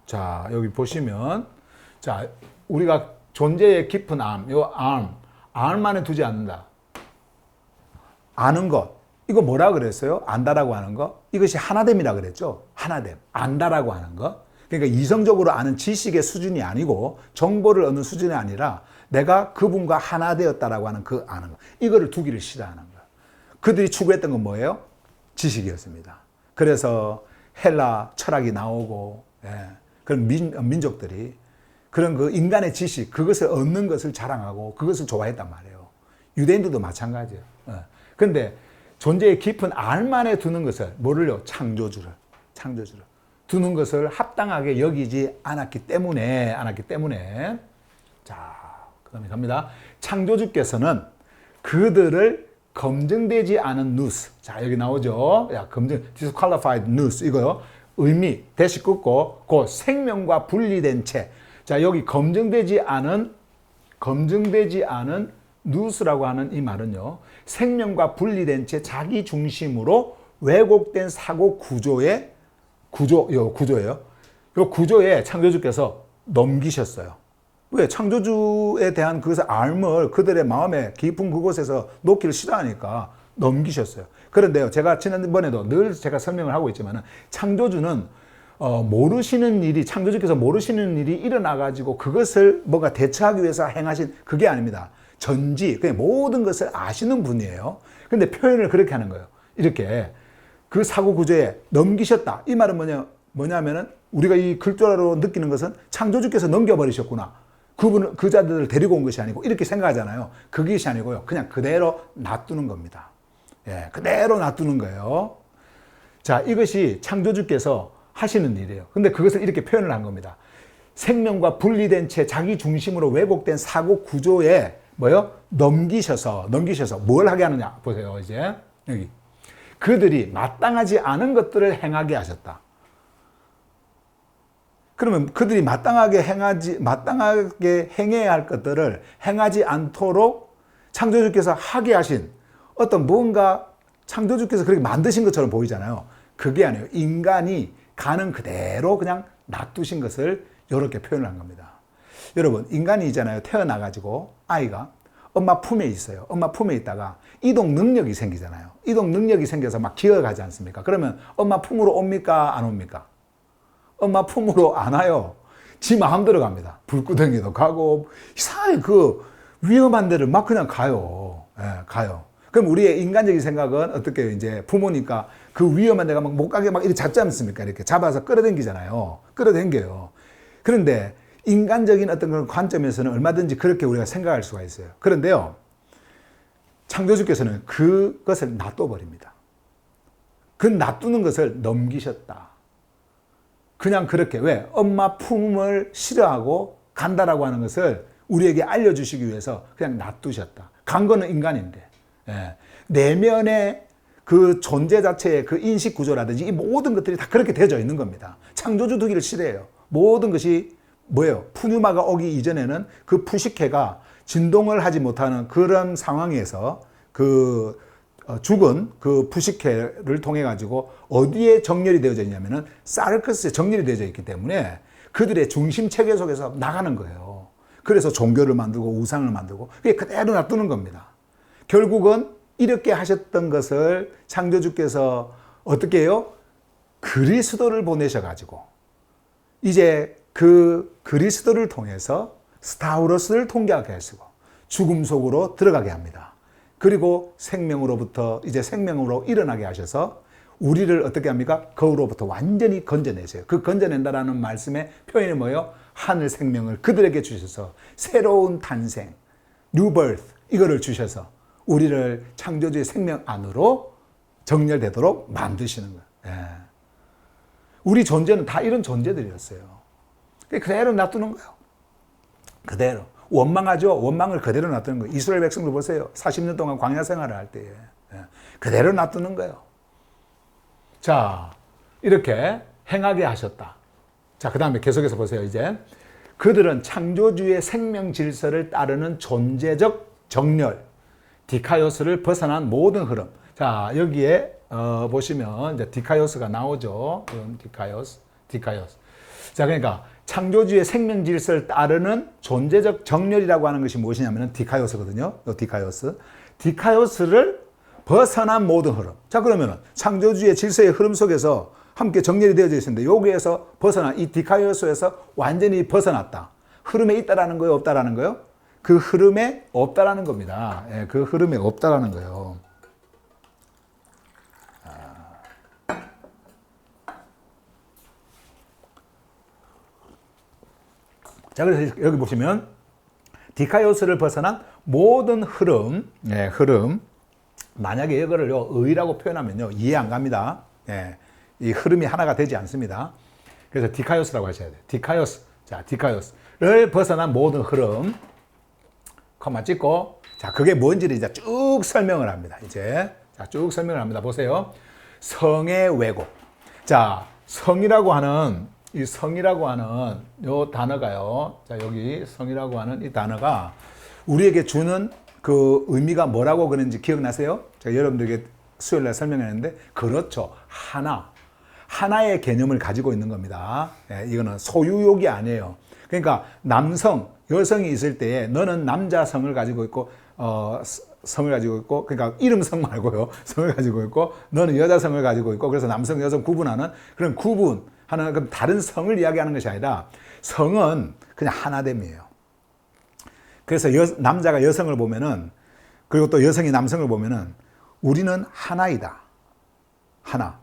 자, 여기 보시면, 자, 우리가 존재의 깊은 알만에 두지 않는다. 아는 것. 이거 뭐라 그랬어요? 안다라고 하는 거? 이것이 하나됨이라 그랬죠? 하나됨. 안다라고 하는 거. 그러니까 이성적으로 아는 지식의 수준이 아니고 정보를 얻는 수준이 아니라 내가 그분과 하나 되었다라고 하는 그 아는 거. 이거를 두기를 싫어하는 거예요. 그들이 추구했던 건 뭐예요? 지식이었습니다. 그래서 헬라 철학이 나오고, 그런 민족들이 그런 그 인간의 지식, 그것을 얻는 것을 자랑하고 그것을 좋아했단 말이에요. 유대인들도 마찬가지예요. 근데 존재의 깊은 알만에 두는 것을, 뭐를요? 창조주를 두는 것을 합당하게 여기지 않았기 때문에. 자, 그 다음에 갑니다. 창조주께서는 그들을 검증되지 않은 누스. 자, 여기 나오죠. 야, disqualified 누스. 이거요. 의미, 대시 끊고, 그 생명과 분리된 채. 자, 여기 검증되지 않은 누스라고 하는 이 말은요. 생명과 분리된 채 자기 중심으로 왜곡된 사고 구조예요. 이 구조에 창조주께서 넘기셨어요. 왜? 창조주에 대한 그것의 알을 그들의 마음의 깊은 그곳에서 놓기를 싫어하니까 넘기셨어요. 그런데요, 제가 지난번에도 늘 제가 설명을 하고 있지만 창조주는 창조주께서 모르시는 일이 일어나가지고 그것을 뭔가 대처하기 위해서 행하신 그게 아닙니다. 그냥 모든 것을 아시는 분이에요. 근데 표현을 그렇게 하는 거예요. 이렇게 그 사고 구조에 넘기셨다. 이 말은 뭐냐면은 우리가 이 글자로 느끼는 것은 창조주께서 넘겨버리셨구나. 그 자들을 데리고 온 것이 아니고 이렇게 생각하잖아요. 그것이 아니고요. 그냥 그대로 놔두는 겁니다. 그대로 놔두는 거예요. 자, 이것이 창조주께서 하시는 일이에요. 근데 그것을 이렇게 표현을 한 겁니다. 생명과 분리된 채 자기 중심으로 왜곡된 사고 구조에 넘기셔서 뭘 하게 하느냐 보세요. 이제 여기 그들이 마땅하지 않은 것들을 행하게 하셨다. 그러면 그들이 마땅하게 행해야 할 것들을 행하지 않도록 창조주께서 하게 하신 어떤 뭔가 창조주께서 그렇게 만드신 것처럼 보이잖아요. 그게 아니에요. 인간이 가는 그대로 그냥 놔두신 것을 이렇게 표현을 한 겁니다. 여러분, 인간이잖아요. 태어나가지고 아이가 엄마 품에 있어요. 엄마 품에 있다가 이동 능력이 생기잖아요. 이동 능력이 생겨서 막 기어가지 않습니까? 그러면 엄마 품으로 옵니까? 안 옵니까? 엄마 품으로 안 와요. 지 마음대로 갑니다. 불구덩이도 가고 이상하게 그 위험한 데를 막 그냥 가요. 가요. 그럼 우리의 인간적인 생각은 어떻게 해요? 이제 부모니까 그 위험한 데가 막 못 가게 막 이렇게 잡지 않습니까? 이렇게 잡아서 끌어당기잖아요. 끌어당겨요. 그런데 인간적인 어떤 그런 관점에서는 얼마든지 그렇게 우리가 생각할 수가 있어요. 그런데요, 창조주께서는 그것을 놔둬버립니다. 그 놔두는 것을 넘기셨다. 그냥 그렇게, 왜? 엄마 품을 싫어하고 간다라고 하는 것을 우리에게 알려주시기 위해서 그냥 놔두셨다. 간 거는 인간인데. 내면의 그 존재 자체의 그 인식 구조라든지 이 모든 것들이 다 그렇게 되어져 있는 겁니다. 창조주 두기를 싫어해요. 모든 것이 뭐예요? 푸뉴마가 오기 이전에는 그 푸시케가 진동을 하지 못하는 그런 상황에서 죽은 그 푸시케를 통해 가지고 어디에 정렬이 되어져 있냐면은 사르크스에 정렬이 되어져 있기 때문에 그들의 중심 체계 속에서 나가는 거예요. 그래서 종교를 만들고 우상을 만들고 그게 그대로 놔두는 겁니다. 결국은 이렇게 하셨던 것을 창조주께서 어떻게 해요? 그리스도를 보내셔가지고 이제 그 그리스도를 통해서 스타우로스를 통계하게 하시고 죽음 속으로 들어가게 합니다. 그리고 생명으로부터 이제 생명으로 일어나게 하셔서 우리를 어떻게 합니까? 거울로부터 완전히 건져내세요. 그 건져낸다라는 말씀의 표현이 뭐예요? 하늘 생명을 그들에게 주셔서 새로운 탄생, new birth 이거를 주셔서 우리를 창조주의 생명 안으로 정렬되도록 만드시는 거예요. 예. 우리 존재는 다 이런 존재들이었어요. 그대로 놔두는 거예요. 그대로. 원망하죠. 원망을 그대로 놔두는 거예요. 이스라엘 백성들 보세요. 40년 동안 광야 생활을 할 때에 그대로 놔두는 거예요. 자, 이렇게 행하게 하셨다. 자, 그 다음에 계속해서 보세요. 이제 그들은 창조주의 생명 질서를 따르는 존재적 정렬, 디카이오스를 벗어난 모든 흐름. 자, 여기에 보시면 이제 디카이오스가 나오죠. 디카이오스. 자, 그러니까 창조주의 생명 질서를 따르는 존재적 정렬이라고 하는 것이 무엇이냐면 디카이오스거든요. 디카이오스를 벗어난 모든 흐름. 자, 그러면은 창조주의 질서의 흐름 속에서 함께 정렬이 되어져 있는데 여기에서 벗어난 이 디카이오스에서 완전히 벗어났다. 흐름에 있다라는 거예요, 없다라는 거예요? 그 흐름에 없다라는 겁니다. 예, 그 흐름에 없다라는 거예요. 자, 그래서 여기 보시면 디카이오스를 벗어난 모든 흐름, 예, 흐름. 만약에 이거를 의라고 표현하면요, 이해 안 갑니다. 예, 이 흐름이 하나가 되지 않습니다. 그래서 디카이오스라고 하셔야 돼요. 디카이오스. 자, 디카이오스를 벗어난 모든 흐름. 컴마 찍고, 자, 그게 뭔지를 이제 쭉 설명을 합니다. 이제. 자, 쭉 설명을 합니다. 보세요. 성의 왜곡. 자, 성이라고 하는 요 단어가요. 자, 여기 성이라고 하는 이 단어가 우리에게 주는 그 의미가 뭐라고 그런지 기억나세요? 제가 여러분들에게 수요일 날 설명했는데, 그렇죠. 하나의 개념을 가지고 있는 겁니다. 예, 이거는 소유욕이 아니에요. 그러니까 남성, 여성이 있을 때에 너는 남자 성을 가지고 있고, 성을 가지고 있고, 그러니까 이름성 말고요. 성을 가지고 있고, 너는 여자 성을 가지고 있고, 그래서 남성, 여성 구분하는 그런 구분하는 그럼 다른 성을 이야기하는 것이 아니라 성은 그냥 하나됨이에요. 그래서 남자가 여성을 보면은, 그리고 또 여성이 남성을 보면은 우리는 하나이다. 하나.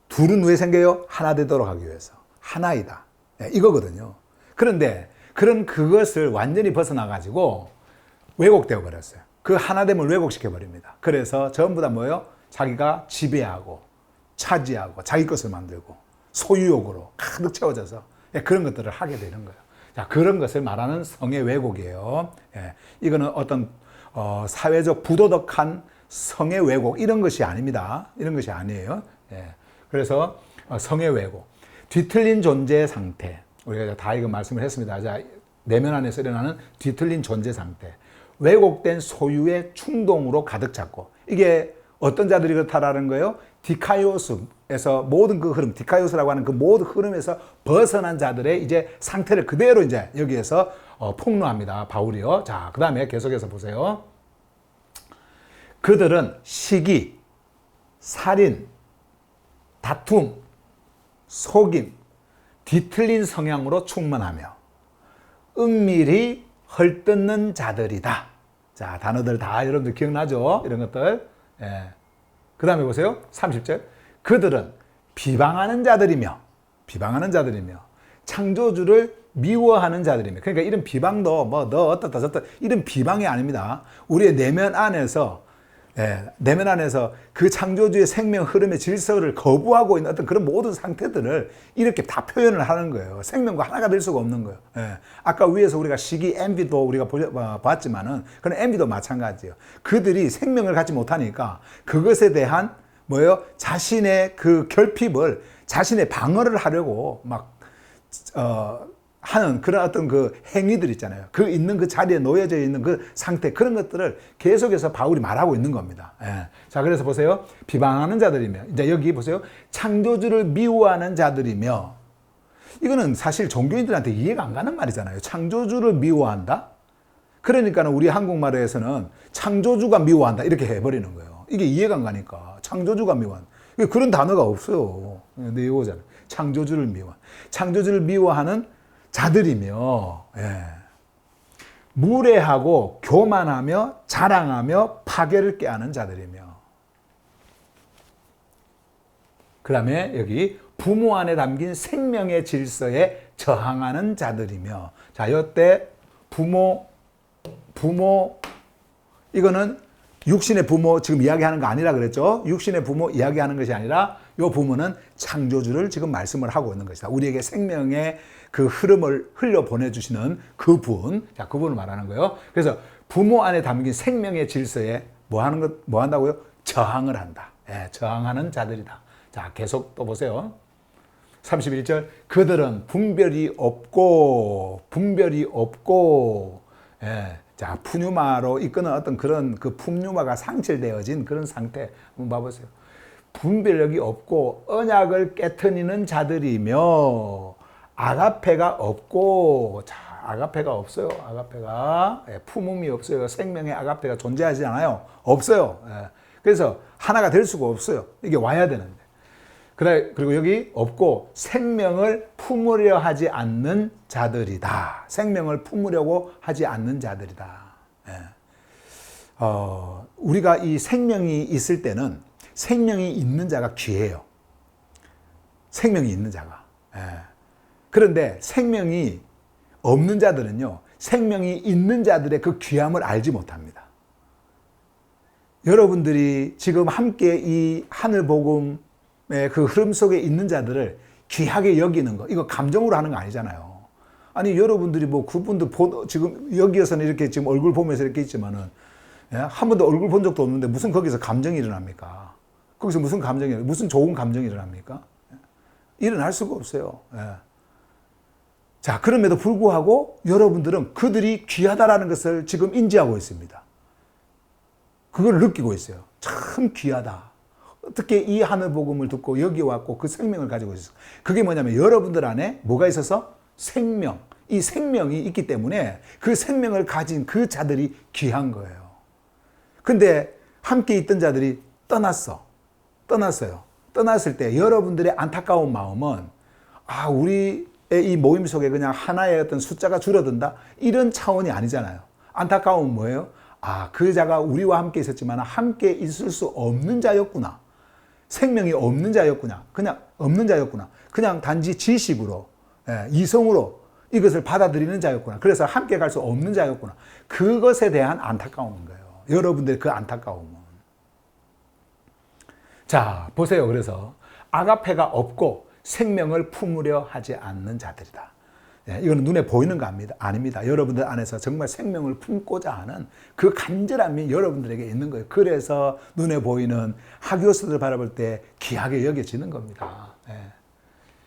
둘은 왜 생겨요? 하나 되도록 하기 위해서. 하나이다. 네, 이거거든요. 그런데 그것을 완전히 벗어나가지고 왜곡되어 버렸어요. 그 하나됨을 왜곡시켜 버립니다. 그래서 전부 다 뭐예요? 자기가 지배하고 차지하고 자기 것을 만들고 소유욕으로 가득 채워져서 그런 것들을 하게 되는 거예요. 자, 그런 것을 말하는 성의 왜곡이에요. 예, 이거는 어떤 사회적 부도덕한 성의 왜곡 이런 것이 아닙니다. 이런 것이 아니에요. 예, 그래서 성의 왜곡, 뒤틀린 존재 상태. 우리가 다 이거 말씀을 했습니다. 자, 내면 안에서 일어나는 뒤틀린 존재 상태. 왜곡된 소유의 충동으로 가득 찼고, 이게 어떤 자들이 그렇다라는 거예요? 디카이오스에서 모든 그 흐름, 디카이오스라고 하는 그 모든 흐름에서 벗어난 자들의 이제 상태를 그대로 이제 여기에서 폭로합니다. 바울이요. 자, 그 다음에 계속해서 보세요. 그들은 시기, 살인, 다툼, 속임, 뒤틀린 성향으로 충만하며 은밀히 헐뜯는 자들이다. 자, 단어들 다 여러분들 기억나죠? 이런 것들. 예. 그 다음에 보세요. 30절. 그들은 비방하는 자들이며 창조주를 미워하는 자들이며. 그러니까 이런 비방도 뭐 너 어떻다 저렇다 이런 비방이 아닙니다. 우리의 내면 안에서 그 창조주의 생명 흐름의 질서를 거부하고 있는 어떤 그런 모든 상태들을 이렇게 다 표현을 하는 거예요. 생명과 하나가 될 수가 없는 거예요. 아까 위에서 우리가 시기, 엔비도 우리가 봤지만은 그런 엔비도 마찬가지예요. 그들이 생명을 갖지 못하니까 그것에 대한 뭐예요? 자신의 그 결핍을, 자신의 방어를 하려고 막 하는 그런 어떤 그 행위들 있잖아요. 그 있는 그 자리에 놓여져 있는 그 상태, 그런 것들을 계속해서 바울이 말하고 있는 겁니다. 예. 자, 그래서 보세요. 비방하는 자들이며, 이제 여기 보세요. 창조주를 미워하는 자들이며, 이거는 사실 종교인들한테 이해가 안 가는 말이잖아요. 창조주를 미워한다? 그러니까는 우리 한국말에서는 창조주가 미워한다. 이렇게 해버리는 거예요. 이게 이해가 안 가니까. 창조주가 미워한다. 그런 단어가 없어요. 근데 이거잖아요. 창조주를 미워하는 자들이며, 예. 무례하고 교만하며 자랑하며 파괴를 꾀하는 자들이며, 그 다음에 여기 부모 안에 담긴 생명의 질서에 저항하는 자들이며. 자, 이때 부모 이거는 육신의 부모 지금 이야기하는 거 아니라 그랬죠. 육신의 부모 이야기하는 것이 아니라 이 부모는 창조주를 지금 말씀을 하고 있는 것이다. 우리에게 생명의 그 흐름을 흘려 보내주시는 그분, 자, 그분을 말하는 거예요. 그래서 부모 안에 담긴 생명의 질서에 뭐 한다고요? 저항을 한다. 예, 저항하는 자들이다. 자, 계속 또 보세요. 31절, 그들은 분별이 없고, 예, 자, 푸뉴마로 이끄는 어떤 그런 그 푸뉴마가 상실되어진 그런 상태. 한번 봐보세요. 분별력이 없고, 언약을 깨트리는 자들이며, 아가페가 없고, 자, 아가페가 없어요. 아가페가. 예, 품음이 없어요. 생명의 아가페가 존재하지 않아요. 없어요. 예, 그래서 하나가 될 수가 없어요. 이게 와야 되는데. 그리고 여기 없고 생명을 품으려 하지 않는 자들이다. 생명을 품으려고 하지 않는 자들이다. 예. 우리가 이 생명이 있을 때는 생명이 있는 자가 귀해요. 생명이 있는 자가. 예. 그런데 생명이 없는 자들은요, 생명이 있는 자들의 그 귀함을 알지 못합니다. 여러분들이 지금 함께 이 하늘 복음의 그 흐름 속에 있는 자들을 귀하게 여기는 거, 이거 감정으로 하는 거 아니잖아요. 아니, 여러분들이 뭐 그분들 지금 여기에서는 이렇게 지금 얼굴 보면서 이렇게 있지만은, 예? 한 번도 얼굴 본 적도 없는데 무슨 거기서 감정이 일어납니까? 거기서 무슨 감정이, 무슨 좋은 감정이 일어납니까? 일어날 수가 없어요. 예. 자, 그럼에도 불구하고 여러분들은 그들이 귀하다라는 것을 지금 인지하고 있습니다. 그걸 느끼고 있어요. 참 귀하다. 어떻게 이 하늘 복음을 듣고 여기 왔고 그 생명을 가지고 있어. 그게 뭐냐면 여러분들 안에 뭐가 있어서 생명, 이 생명이 있기 때문에 그 생명을 가진 그 자들이 귀한 거예요. 근데 함께 있던 자들이 떠났어요. 떠났을 때 여러분들의 안타까운 마음은 우리의 이 모임 속에 그냥 하나의 어떤 숫자가 줄어든다? 이런 차원이 아니잖아요. 안타까움은 뭐예요? 그 자가 우리와 함께 있었지만 함께 있을 수 없는 자였구나. 생명이 없는 자였구나. 그냥 없는 자였구나. 그냥 단지 지식으로, 이성으로 이것을 받아들이는 자였구나. 그래서 함께 갈 수 없는 자였구나. 그것에 대한 안타까움인 거예요. 여러분들의 그 안타까움은. 자, 보세요. 그래서 아가페가 없고 생명을 품으려 하지 않는 자들이다. 이거는 눈에 보이는 거 아닙니다. 여러분들 안에서 정말 생명을 품고자 하는 그 간절함이 여러분들에게 있는 거예요. 그래서 눈에 보이는 하기오스들을 바라볼 때 귀하게 여겨지는 겁니다.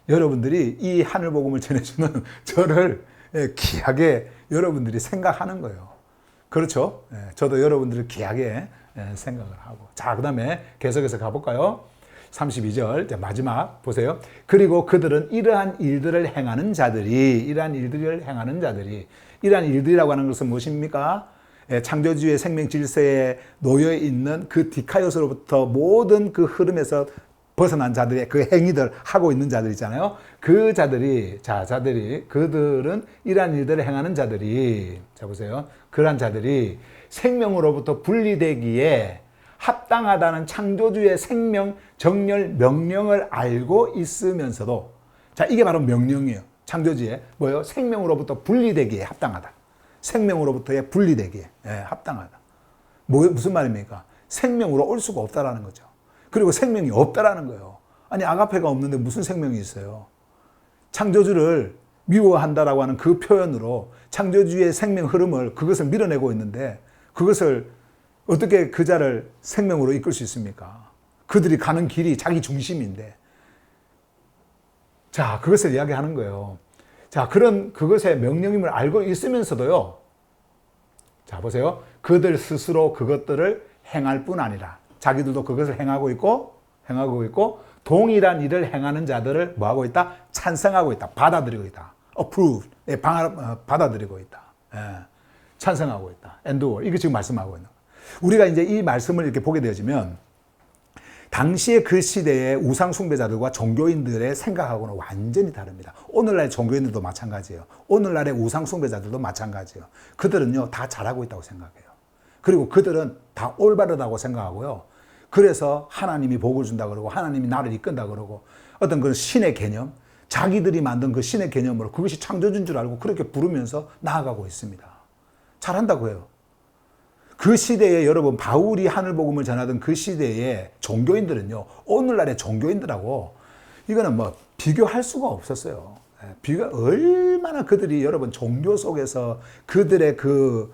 여러분들이 이 하늘 복음을 전해주는 저를 귀하게 여러분들이 생각하는 거예요. 그렇죠? 저도 여러분들을 귀하게 생각을 하고. 자, 그 다음에 계속해서 가볼까요? 32절 마지막 보세요. 그리고 그들은 이러한 일들을 행하는 자들이 이러한 일들이라고 하는 것은 무엇입니까? 창조주의 생명 질서에 놓여 있는 그 디카이오스로부터 모든 그 흐름에서 벗어난 자들의 그 행위들 하고 있는 자들 있잖아요. 그 자들이 그들은 이러한 일들을 행하는 자들이, 자 보세요. 그러한 자들이 생명으로부터 분리되기에 합당하다는 창조주의 생명 정렬 명령을 알고 있으면서도, 자, 이게 바로 명령이에요. 창조주의 뭐예요? 생명으로부터 분리되기에 합당하다. 생명으로부터의 분리되기에 합당하다. 무슨 말입니까? 생명으로 올 수가 없다라는 거죠. 그리고 생명이 없다라는 거예요. 아니, 아가페가 없는데 무슨 생명이 있어요? 창조주를 미워한다라고 하는 그 표현으로 창조주의 생명 흐름을, 그것을 밀어내고 있는데 그것을 어떻게 그 자를 생명으로 이끌 수 있습니까? 그들이 가는 길이 자기 중심인데. 자, 그것을 이야기하는 거예요. 자, 그것의 명령임을 알고 있으면서도요. 자, 보세요. 그들 스스로 그것들을 행할 뿐 아니라 자기들도 그것을 행하고 있고 동일한 일을 행하는 자들을 뭐하고 있다? 찬성하고 있다. 받아들이고 있다. approve. 받아들이고 있다. 찬성하고 있다. endure. 이게 지금 말씀하고 있는 거예요. 우리가 이제 이 말씀을 이렇게 보게 되어지면 당시의 그 시대의 우상 숭배자들과 종교인들의 생각하고는 완전히 다릅니다. 오늘날의 종교인들도 마찬가지예요. 오늘날의 우상 숭배자들도 마찬가지예요. 그들은요, 다 잘하고 있다고 생각해요. 그리고 그들은 다 올바르다고 생각하고요. 그래서 하나님이 복을 준다 그러고 하나님이 나를 이끈다 그러고 어떤 그 신의 개념, 자기들이 만든 그 신의 개념으로 그것이 창조주인 줄 알고 그렇게 부르면서 나아가고 있습니다. 잘한다고 해요. 그 시대에 여러분 바울이 하늘복음을 전하던 그 시대의 종교인들은요, 오늘날의 종교인들하고 이거는 뭐 비교할 수가 없었어요. 비가 얼마나 그들이 여러분 종교 속에서 그들의 그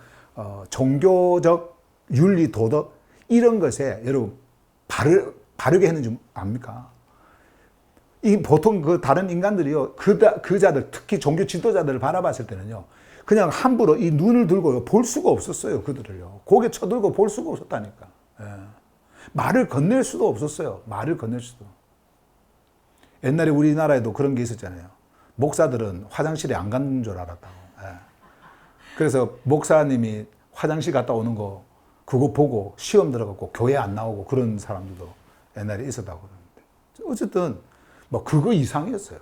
종교적 윤리 도덕 이런 것에 여러분 바르게 했는 줄 압니까? 이 보통 그 다른 인간들이요, 그 자들, 특히 종교 지도자들을 바라봤을 때는요, 그냥 함부로 이 눈을 들고요, 볼 수가 없었어요, 그들을요. 고개 쳐들고 볼 수가 없었다니까. 예. 말을 건넬 수도 없었어요. 말을 건넬 수도. 옛날에 우리나라에도 그런 게 있었잖아요. 목사들은 화장실에 안 가는 줄 알았다고. 예. 그래서 목사님이 화장실 갔다 오는 거, 그거 보고 시험 들어가고 교회 안 나오고 그런 사람들도 옛날에 있었다고 그러는데. 어쨌든, 뭐, 그거 이상이었어요.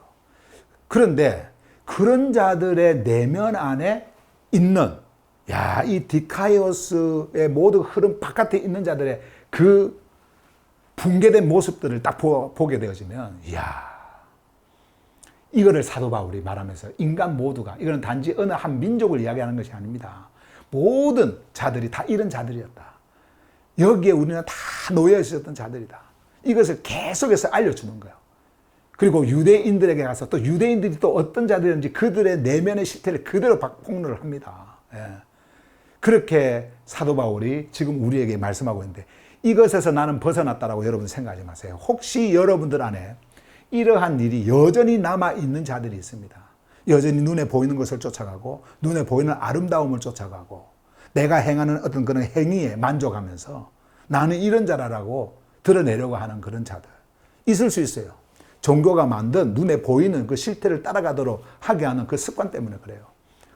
그런데, 그런 자들의 내면 안에 있는, 야, 이 디카이오스의 모든 흐름 바깥에 있는 자들의 그 붕괴된 모습들을 딱 보게 되어지면, 이야, 이거를 사도 바울이 말하면서 인간 모두가, 이거는 단지 어느 한 민족을 이야기하는 것이 아닙니다. 모든 자들이 다 이런 자들이었다. 여기에 우리는 다 놓여 있었던 자들이다. 이것을 계속해서 알려주는 거예요. 그리고 유대인들에게 가서 또 유대인들이 또 어떤 자들인지 그들의 내면의 실태를 그대로 폭로를 합니다. 예. 그렇게 사도 바울이 지금 우리에게 말씀하고 있는데 이것에서 나는 벗어났다라고 여러분 생각하지 마세요. 혹시 여러분들 안에 이러한 일이 여전히 남아있는 자들이 있습니다. 여전히 눈에 보이는 것을 쫓아가고 눈에 보이는 아름다움을 쫓아가고 내가 행하는 어떤 그런 행위에 만족하면서 나는 이런 자라라고 드러내려고 하는 그런 자들 있을 수 있어요. 종교가 만든 눈에 보이는 그 실태를 따라가도록 하게 하는 그 습관 때문에 그래요.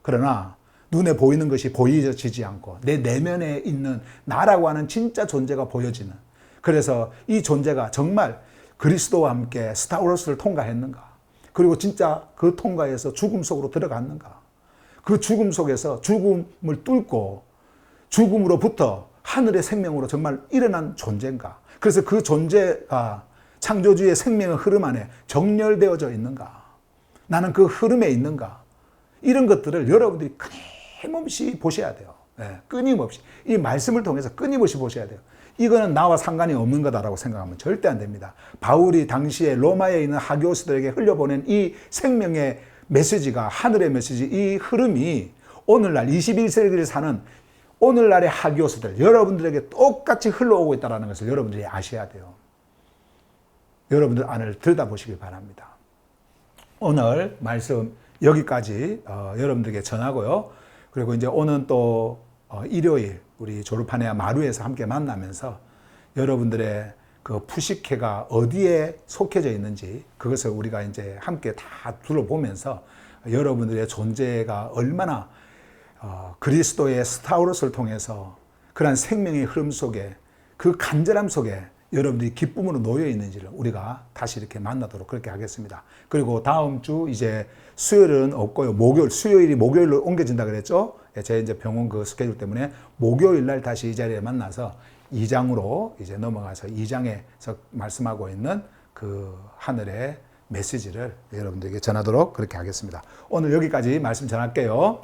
그러나 눈에 보이는 것이 보여지지 않고 내 내면에 있는 나라고 하는 진짜 존재가 보여지는, 그래서 이 존재가 정말 그리스도와 함께 스타워스를 통과했는가, 그리고 진짜 그 통과해서 죽음 속으로 들어갔는가, 그 죽음 속에서 죽음을 뚫고 죽음으로부터 하늘의 생명으로 정말 일어난 존재인가, 그래서 그 존재가 창조주의 생명의 흐름 안에 정렬되어져 있는가, 나는 그 흐름에 있는가, 이런 것들을 여러분들이 끊임없이 보셔야 돼요. 네, 끊임없이 이 말씀을 통해서 끊임없이 보셔야 돼요. 이거는 나와 상관이 없는 거다라고 생각하면 절대 안 됩니다. 바울이 당시에 로마에 있는 하교스들에게 흘려보낸 이 생명의 메시지가, 하늘의 메시지, 이 흐름이 오늘날 21세기를 사는 오늘날의 하교스들, 여러분들에게 똑같이 흘러오고 있다는 것을 여러분들이 아셔야 돼요. 여러분들 안을 들여다보시길 바랍니다. 오늘 말씀 여기까지 여러분들에게 전하고요. 그리고 이제 오늘 또 일요일 우리 졸업하네야 마루에서 함께 만나면서 여러분들의 그 푸시케가 어디에 속해져 있는지 그것을 우리가 이제 함께 다 둘러보면서 여러분들의 존재가 얼마나 그리스도의 스타우로스를 통해서 그러한 생명의 흐름 속에 그 간절함 속에 여러분들이 기쁨으로 놓여 있는지를 우리가 다시 이렇게 만나도록 그렇게 하겠습니다. 그리고 다음 주 이제 수요일은 없고요. 수요일이 목요일로 옮겨진다 그랬죠? 제 이제 병원 그 스케줄 때문에 목요일 날 다시 이 자리에 만나서 2장으로 이제 넘어가서 2장에서 말씀하고 있는 그 하늘의 메시지를 여러분들에게 전하도록 그렇게 하겠습니다. 오늘 여기까지 말씀 전할게요.